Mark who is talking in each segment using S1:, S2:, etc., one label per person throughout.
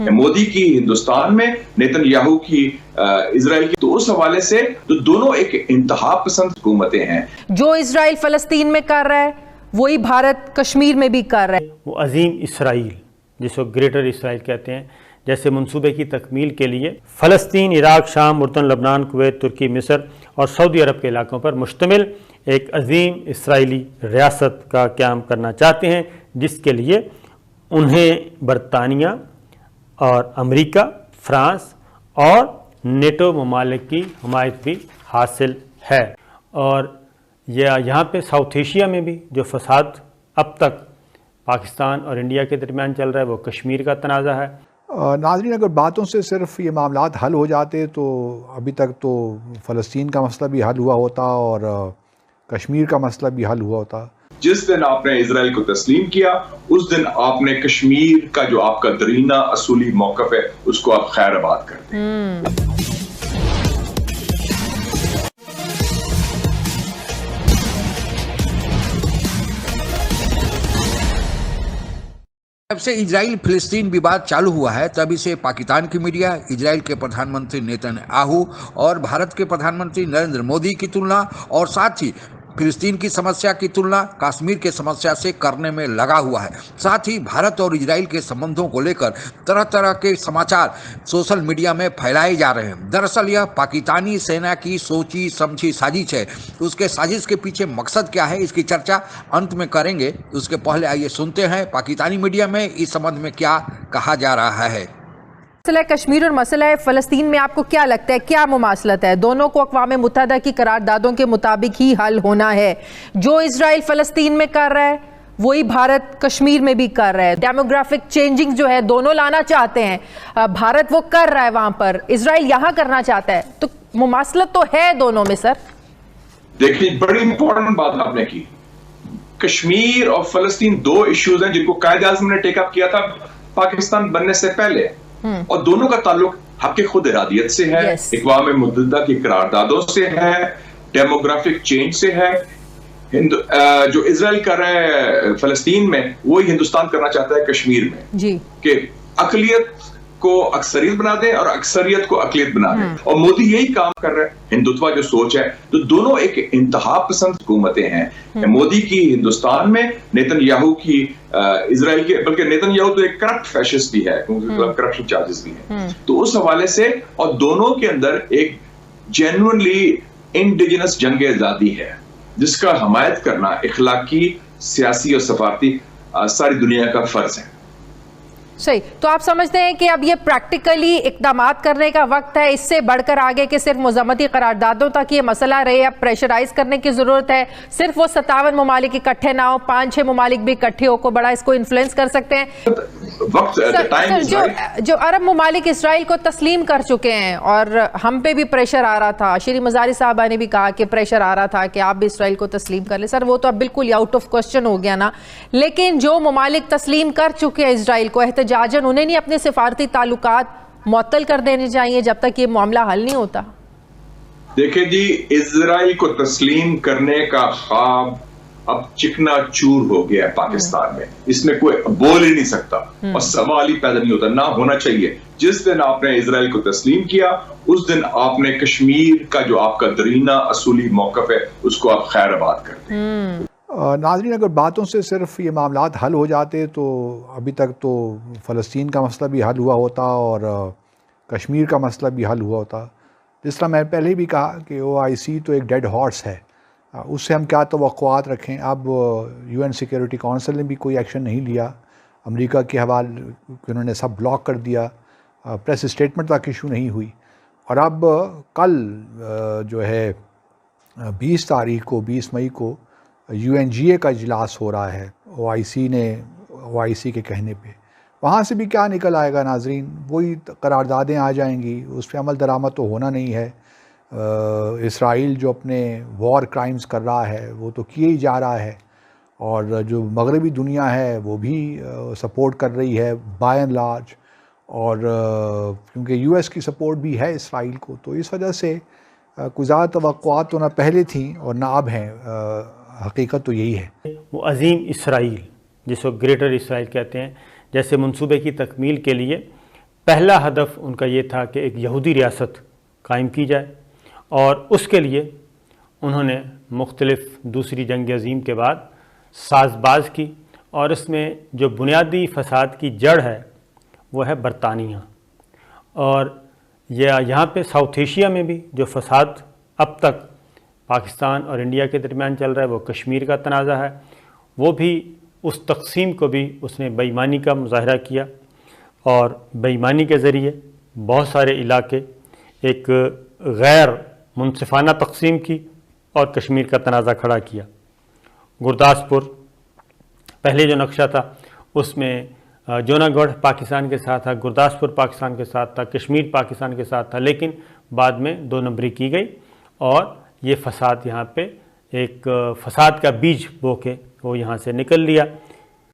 S1: मोदी की हिंदुस्तान में, नेतन्याहू की इजराइल की। तो उस हवाले से तो दोनों एक इंतहा पसंद हुकूमतें हैं।
S2: जो इजराइल फलस्तीन में कर रहा है वही भारत कश्मीर में भी कर रहा है।
S3: वो अजीम इसराइल, जिसको ग्रेटर इसराइल कहते हैं, जैसे मंसूबे की तकमील के लिए फ़लस्तीन, इराक, शाम, उर्दन, लबनान, कुवैत, तुर्की, मिस्र और सऊदी अरब के इलाकों पर मुश्तमिल एक अजीम इसराइली रियासत का क़याम करना चाहते हैं, जिसके लिए उन्हें बरतानिया और अमेरिका, फ्रांस और नेटो ममालिक की हमायत भी हासिल है। और यहाँ पे साउथ एशिया में भी जो फसाद अब तक पाकिस्तान और इंडिया के दरमियान चल रहा है वो कश्मीर का तनाज़ा है।
S4: नाज़रीन, अगर बातों से सिर्फ ये मामलात हल हो जाते तो अभी तक तो फ़लस्तीन का मसला भी हल हुआ होता और कश्मीर का मसला भी हल हुआ होता।
S1: जिस दिन आपने इजराइल को तस्लीम किया उस दिन आपने कश्मीर का जो आपका दरीना असूली मौक़िफ़ है उसको आप खैराबाद कर दें।
S5: जब से इजराइल फिलिस्तीन विवाद चालू हुआ है तभी से पाकिस्तान की मीडिया इजराइल के प्रधानमंत्री नेतन्याहू और भारत के प्रधानमंत्री नरेंद्र मोदी की तुलना और साथ ही फिलिस्तीन की समस्या की तुलना कश्मीर के समस्या से करने में लगा हुआ है। साथ ही भारत और इजराइल के संबंधों को लेकर तरह तरह के समाचार सोशल मीडिया में फैलाए जा रहे हैं। दरअसल यह पाकिस्तानी सेना की सोची समझी साजिश है। उसके साजिश के पीछे मकसद क्या है, इसकी चर्चा अंत में करेंगे। उसके पहले आइए सुनते हैं पाकिस्तानी मीडिया में इस संबंध में क्या कहा जा रहा है।
S2: मसला कश्मीर और मसला फ़लस्तीन में आपको क्या लगता है, क्या मुमासलत है? दोनों को अक़वाम मुत्तहिदा की करारदादों के मुताबिक ही हल होना है। जो इजराइल फ़लस्तीन में कर रहा है वही भारत कश्मीर में भी कर रहा है। डेमोग्राफिक चेंजिंग जो है दोनों लाना चाहते हैं, भारत वो कर रहा है वहां पर, इजराइल यहाँ करना चाहता है, तो मुमासलत तो है दोनों में। सर
S1: देखिए, बड़ी इंपॉर्टेंट बात आपने की। कश्मीर और फ़लस्तीन दो इश्यूज हैं जिनको कायद-ए-आज़म ने टेक अप किया था पाकिस्तान बनने से पहले, और दोनों का ताल्लुक हक़ खुद इरादियत से है, अक़वाम मुत्तहिदा की करारदादों से है, डेमोग्राफिक चेंज से है। जो इजराइल कर रहा है फ़लस्तीन में वही हिंदुस्तान करना चाहता है कश्मीर में जी, कि अक़लियत को अक्सरियत बना दें और अक्सरियत को अक़लियत बना दें, और मोदी यही काम कर रहा है। हिंदुत्व जो सोच है, तो दोनों एक इंतहा पसंद हुकूमतें हैं। मोदी की हिंदुस्तान में, नेतन्याहू की इजराइल के, बल्कि नेतन्याहू तो एक करप्ट फैशिस्ट भी है, करप्शन चार्जेस भी हैं। तो उस हवाले से, और दोनों के अंदर एक जेन्युइनली इंडिजिनस जंग आजादी है जिसका हमायत करना इखलाकी, सियासी और सफारती सारी दुनिया का फर्ज है।
S2: सही, तो आप समझते हैं कि अब ये प्रैक्टिकली इक़दामात करने का वक्त है, इससे बढ़कर आगे के सिर्फ मज़ामती करारदादों तक ये मसला रहे, अब प्रेशराइज करने की ज़रूरत है। सिर्फ वो 57 ममालिक इकट्ठे ना हो, 5-6 ममालिक भी इकट्ठे होकर बड़ा इसको इन्फ्लुएंस कर सकते हैं। जो अरब ममालिक इसराइल को तस्लीम कर चुके हैं और हम पे भी प्रेशर आ रहा था, श्री मज़ारी साहबा ने भी कहा कि प्रेशर आ रहा था कि आप भी इसराइल को तस्लीम कर ले। सर वो तो अब बिल्कुल आउट ऑफ क्वेश्चन हो गया ना, लेकिन जो ममालिक तस्लीम कर चुके हैं इसराइल को एहतजाजन, उन्हें नहीं अपने सिफारती ताल्लुकात मुअत्तल कर देने चाहिए जब तक ये मामला हल नहीं होता?
S1: देखिए जी, इजराइल को तस्लीम करने का ख्वाब अब चिकना चूर हो गया है पाकिस्तान में, इसमें कोई बोल ही नहीं सकता और सवाल ही पैदा नहीं होता, ना होना चाहिए। जिस दिन आपने इजराइल को तस्लीम किया उस दिन आपने कश्मीर का जो आपका दरीना असूली मौक़िफ़ है उसको आप खैराबाद कर दें।
S4: नाज़रीन, अगर बातों से सिर्फ ये मामलात हल हो जाते तो अभी तक तो फ़लस्तीन का मसला भी हल हुआ होता और कश्मीर का मसला भी हल हुआ होता। जिस तरह मैं पहले भी कहा कि OIC तो एक डेड हॉर्स है, उससे हम क्या तवक्कुआत रखें। अब UN सिक्योरिटी काउंसिल ने भी कोई एक्शन नहीं लिया, अमेरिका के हवाले उन्होंने सब ब्लॉक कर दिया, प्रेस स्टेटमेंट तक इशू नहीं हुई। और अब कल जो है 20 तारीख को, 20 मई को UNGA का इजलास हो रहा है OIC के कहने पे। वहाँ से भी क्या निकल आएगा नाजरीन, वही करारदादें आ जाएंगी, उस पर अमल दरामद तो होना नहीं है। इसराइल जो अपने वॉर क्राइम्स कर रहा है वो तो किए ही जा रहा है, और जो मगरबी दुनिया है वो भी सपोर्ट कर रही है बाय एंड लार्ज, और क्योंकि US की सपोर्ट भी है इसराइल को, तो इस वजह से कुछ ज़्यादा तवक्कुआत तो ना पहले थी और ना अब हैं। हकीकत तो यही है।
S3: वो अजीम इसराइल, जिसको ग्रेटर इसराइल कहते हैं, जैसे मंसूबे की तकमील के लिए پہلا ہدف ان کا یہ تھا کہ ایک یہودی ریاست قائم کی جائے، اور اس کے لیے انہوں نے مختلف دوسری جنگ عظیم کے بعد ساز باز کی، اور اس میں جو بنیادی فساد کی جڑ ہے وہ ہے برطانیہ. اور یہاں پہ ساؤتھ ایشیا میں بھی جو فساد اب تک پاکستان اور انڈیا کے درمیان چل رہا ہے وہ کشمیر کا تنازع ہے، وہ بھی اس تقسیم کو بھی اس نے بے ایمانی کا مظاہرہ کیا، اور بے ایمانی کے ذریعے بہت سارے علاقے ایک غیر منصفانہ تقسیم کی اور کشمیر کا تنازع کھڑا کیا. گرداسپور پہلے جو نقشہ تھا اس میں جونا گڑھ پاکستان کے ساتھ تھا، گرداسپور پاکستان کے ساتھ تھا، کشمیر پاکستان کے ساتھ تھا، لیکن بعد میں 2 نمبری کی گئی، اور یہ فساد یہاں پہ ایک فساد کا بیج بو کے وہ یہاں سے نکل لیا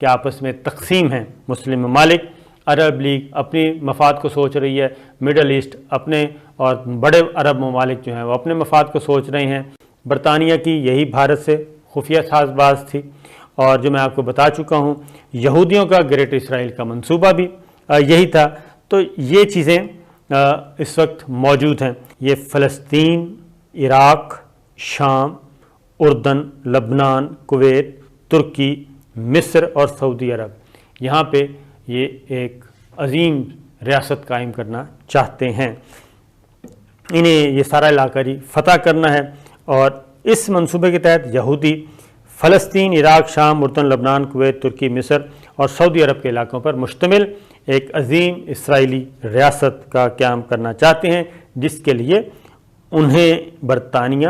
S3: کہ آپس میں تقسیم ہے. مسلم ممالک، عرب لیگ اپنی مفاد کو سوچ رہی ہے، مڈل ایسٹ اپنے، اور بڑے عرب ممالک جو ہیں وہ اپنے مفاد کو سوچ رہے ہیں. برطانیہ کی یہی بھارت سے خفیہ ساز باز تھی، اور جو میں آپ کو بتا چکا ہوں یہودیوں کا گریٹ اسرائیل کا منصوبہ بھی یہی تھا. تو یہ چیزیں اس وقت موجود ہیں. یہ فلسطین، عراق، شام، اردن، لبنان، کویت، ترکی، مصر اور سعودی عرب، یہاں پہ یہ ایک عظیم ریاست قائم کرنا چاہتے ہیں. انہیں یہ سارا علاقہ فتح کرنا ہے، اور اس منصوبے کے تحت یہودی فلسطین، عراق، شام، اردن، لبنان، کویت، ترکی، مصر اور سعودی عرب کے علاقوں پر مشتمل ایک عظیم اسرائیلی ریاست کا قیام کرنا چاہتے ہیں، جس کے لیے انہیں برطانیہ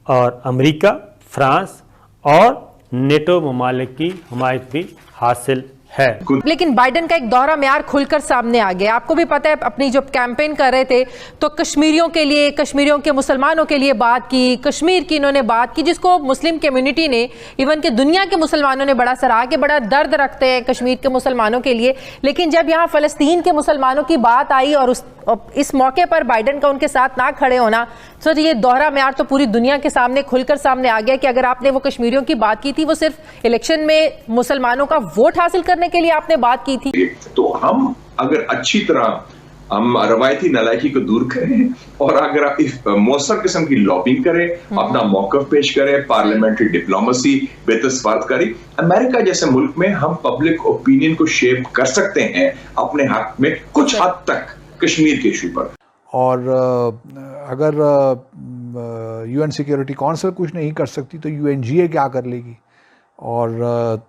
S3: اور امریکہ، فرانس اور نیٹو ممالک کی حمایت بھی حاصل ہے.
S2: لیکن بائیڈن کا ایک دوہرا معیار کھل کر سامنے آ گیا. آپ کو بھی پتہ ہے اپنی جب کیمپین کر رہے تھے تو کشمیریوں کے لیے، کشمیریوں کے مسلمانوں کے لیے بات کی، کشمیر کی انہوں نے بات کی، جس کو مسلم کمیونٹی نے، ایون کہ دنیا کے مسلمانوں نے بڑا سراہا کہ بڑا درد رکھتے ہیں کشمیر کے مسلمانوں کے لیے. لیکن جب یہاں فلسطین کے مسلمانوں کی بات آئی اور اس موقع پر بائیڈن کا ان کے ساتھ نہ کھڑے ہونا، تو یہ دوہرا معیار تو پوری دنیا کے سامنے کھل کر سامنے آ گیا کہ اگر آپ نے وہ کشمیریوں کی بات کی تھی وہ صرف الیکشن میں مسلمانوں کا ووٹ حاصل کرنے کے لیے آپ نے بات کی تھی.
S1: تو ہم اگر اچھی طرح ہم روایتی نالائکی کو دور کریں، اور اگر آپ مؤثر قسم کی لابنگ کریں، اپنا موقف پیش کریں، پارلیمنٹری ڈپلومیسی بہتر سفارتکاری، امریکہ جیسے ملک میں ہم پبلک اوپینین کو شیپ کر سکتے ہیں اپنے حق میں کچھ حد تک کشمیر کے ایشو پر.
S4: اور اگر یو این سیکیورٹی کونسل کچھ نہیں کر سکتی تو یو این جی اے کیا کر لے گی؟ اور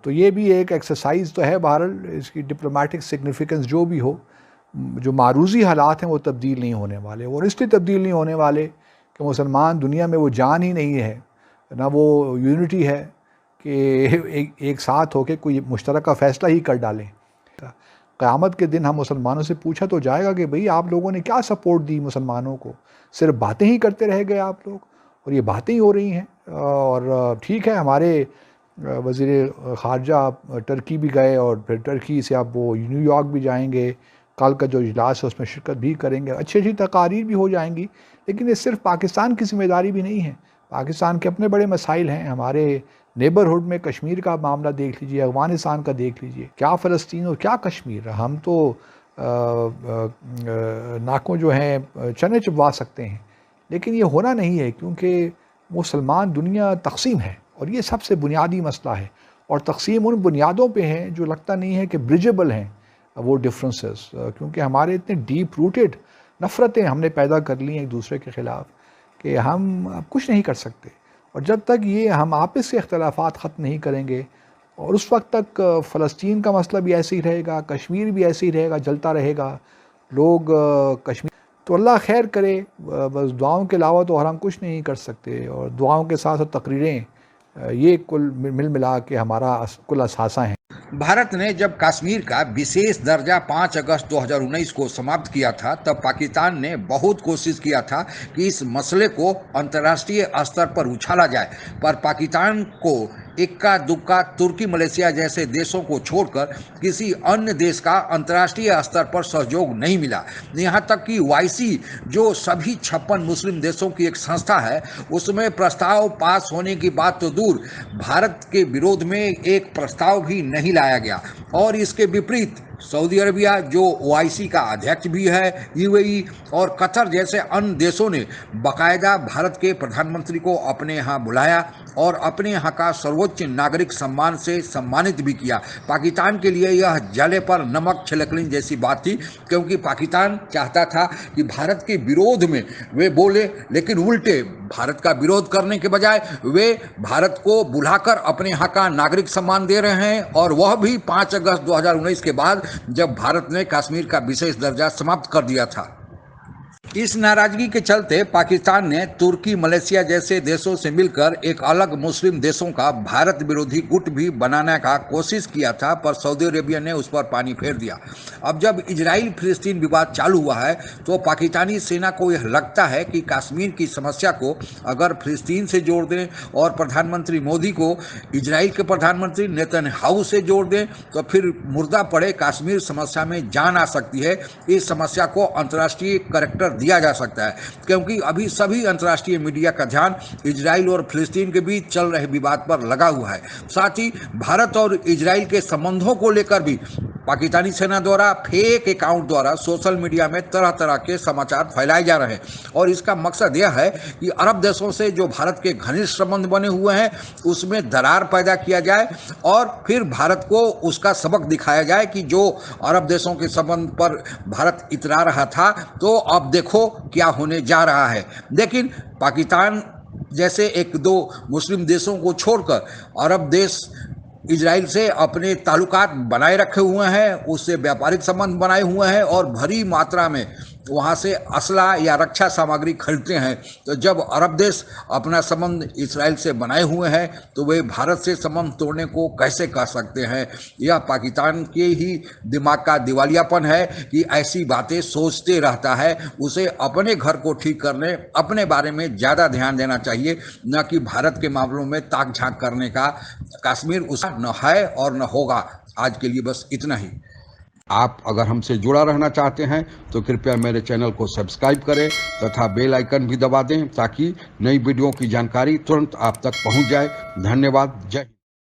S4: تو یہ بھی ایک ایکسرسائز تو ہے. بہرحال اس کی ڈپلومیٹک سگنیفیکنس جو بھی ہو، جو معروضی حالات ہیں وہ تبدیل نہیں ہونے والے، اور اس لیے تبدیل نہیں ہونے والے کہ مسلمان دنیا میں وہ جان ہی نہیں ہے، نہ وہ یونٹی ہے کہ ایک ساتھ ہو کے کوئی مشترکہ فیصلہ ہی کر ڈالیں. قیامت کے دن ہم مسلمانوں سے پوچھا تو جائے گا کہ بھئی آپ لوگوں نے کیا سپورٹ دی مسلمانوں کو؟ صرف باتیں ہی کرتے رہ گئے آپ لوگ، اور یہ باتیں ہی ہو رہی ہیں. اور ٹھیک ہے، ہمارے وزیر خارجہ ٹرکی بھی گئے، اور پھر ٹرکی سے اب وہ نیو یارک بھی جائیں گے، کل کا جو اجلاس ہے اس میں شرکت بھی کریں گے، اچھی تقاریر بھی ہو جائیں گی. لیکن یہ صرف پاکستان کی ذمہ داری بھی نہیں ہے، پاکستان کے اپنے بڑے مسائل ہیں. ہمارے نیبرہڈ میں کشمیر کا معاملہ دیکھ لیجئے، افغانستان کا دیکھ لیجئے، کیا فلسطین اور کیا کشمیر. ہم تو ناکوں جو ہیں چنے چبوا سکتے ہیں، لیکن یہ ہونا نہیں ہے، کیونکہ مسلمان دنیا تقسیم ہے، اور یہ سب سے بنیادی مسئلہ ہے. اور تقسیم ان بنیادوں پہ ہیں جو لگتا نہیں ہے کہ بریجیبل ہیں وہ ڈفرنسز، کیونکہ ہمارے اتنے ڈیپ روٹڈ نفرتیں ہم نے پیدا کر لی ہیں ایک دوسرے کے خلاف کہ ہم اب کچھ نہیں کر سکتے. اور جب تک یہ ہم آپس کے اختلافات ختم نہیں کریں گے، اور اس وقت تک فلسطین کا مسئلہ بھی ایسے ہی رہے گا، کشمیر بھی ایسے ہی رہے گا، جلتا رہے گا لوگ کشمیر. تو اللہ خیر کرے، بس دعاؤں کے علاوہ تو اور ہم کچھ نہیں کر سکتے. اور دعاؤں کے ساتھ تقریریں، یہ کل مل ملا کے ہمارا کل اثاثہ ہیں.
S5: بھارت نے جب کشمیر کا وشیش درجہ 5 اگست 2019 کو سماپت کیا تھا، تب پاکستان نے بہت کوشش کیا تھا کہ اس مسئلے کو انترراشٹریہ استر پر اچھالا جائے، پر پاکستان کو اکا دکا ترکی، ملیشیا جیسے دیشوں کو چھوڑ کر کسی انیہ دیش کا انترراشٹریہ استر پر سہیوگ نہیں ملا. یہاں تک کہ OIC جو سبھی 56 مسلم دیشوں کی ایک سنستھا ہے، اس میں پرستاؤ پاس ہونے کی بات تو دور، بھارت کے ورودھ میں ایک پرستاؤ بھی نہیں لایا گیا. اور اس کے وپریت सऊदी अरबिया जो OIC का अध्यक्ष भी है, UAE और कतर जैसे अन्य देशों ने बाकायदा भारत के प्रधानमंत्री को अपने यहाँ बुलाया और अपने यहाँ का सर्वोच्च नागरिक सम्मान से सम्मानित भी किया। पाकिस्तान के लिए यह जले पर नमक छिड़कने जैसी बात थी, क्योंकि पाकिस्तान चाहता था कि भारत के विरोध में वे बोले, लेकिन उल्टे भारत का विरोध करने के बजाय वे भारत को बुलाकर अपने यहाँ का नागरिक सम्मान दे रहे हैं, और वह भी 5 अगस्त 2019 के बाद जब भारत ने कश्मीर का विशेष दर्जा समाप्त कर दिया था। इस नाराजगी के चलते पाकिस्तान ने तुर्की, मलेशिया जैसे देशों से मिलकर एक अलग मुस्लिम देशों का भारत विरोधी गुट भी बनाने का कोशिश किया था, पर सऊदी अरेबिया ने उस पर पानी फेर दिया। अब जब इजराइल फिलिस्तीन विवाद चालू हुआ है तो पाकिस्तानी सेना को यह लगता है कि कश्मीर की समस्या को अगर फिलिस्तीन से जोड़ दें और प्रधानमंत्री मोदी को इजराइल के प्रधानमंत्री नेतन्याहू से जोड़ दें तो फिर मुर्दा पड़े कश्मीर समस्या में जान आ सकती है। इस समस्या को अंतर्राष्ट्रीय करैक्टर दिया जा सकता है, क्योंकि अभी सभी अंतर्राष्ट्रीय मीडिया का ध्यान इजराइल और फिलिस्तीन के बीच चल रहे विवाद पर लगा हुआ है। साथ ही भारत और इजराइल के संबंधों को लेकर भी पाकिस्तानी सेना द्वारा फेक अकाउंट द्वारा सोशल मीडिया में तरह तरह के समाचार फैलाए जा रहे हैं, और इसका मकसद यह है कि अरब देशों से जो भारत के घनिष्ठ संबंध बने हुए हैं उसमें दरार पैदा किया जाए और फिर भारत को उसका सबक दिखाया जाए कि जो अरब देशों के संबंध पर भारत इतरा रहा था तो अब देखो क्या होने जा रहा है। लेकिन पाकिस्तान जैसे 1-2 मुस्लिम देशों को छोड़कर अरब देश इजराइल से अपने ताल्लुकात बनाए रखे हुए हैं, उससे व्यापारिक संबंध बनाए हुए हैं और भरी मात्रा में वहाँ से असला या रक्षा सामग्री खरीदते हैं। तो जब अरब देश अपना संबंध इजराइल से बनाए हुए हैं तो वे भारत से संबंध तोड़ने को कैसे कर सकते हैं? यह पाकिस्तान के ही दिमाग का दिवालियापन है कि ऐसी बातें सोचते रहता है। उसे अपने घर को ठीक करने, अपने बारे में ज़्यादा ध्यान देना चाहिए, न कि भारत के मामलों में ताक झांक करने का। कश्मीर उसका न है और न होगा। आज के लिए बस इतना ही। आप अगर हमसे जुड़ा रहना चाहते हैं तो कृपया मेरे चैनल को सब्सक्राइब करें तथा बेल आइकन भी दबा दें ताकि नई वीडियो की जानकारी तुरंत आप तक पहुंच जाए। धन्यवाद। जय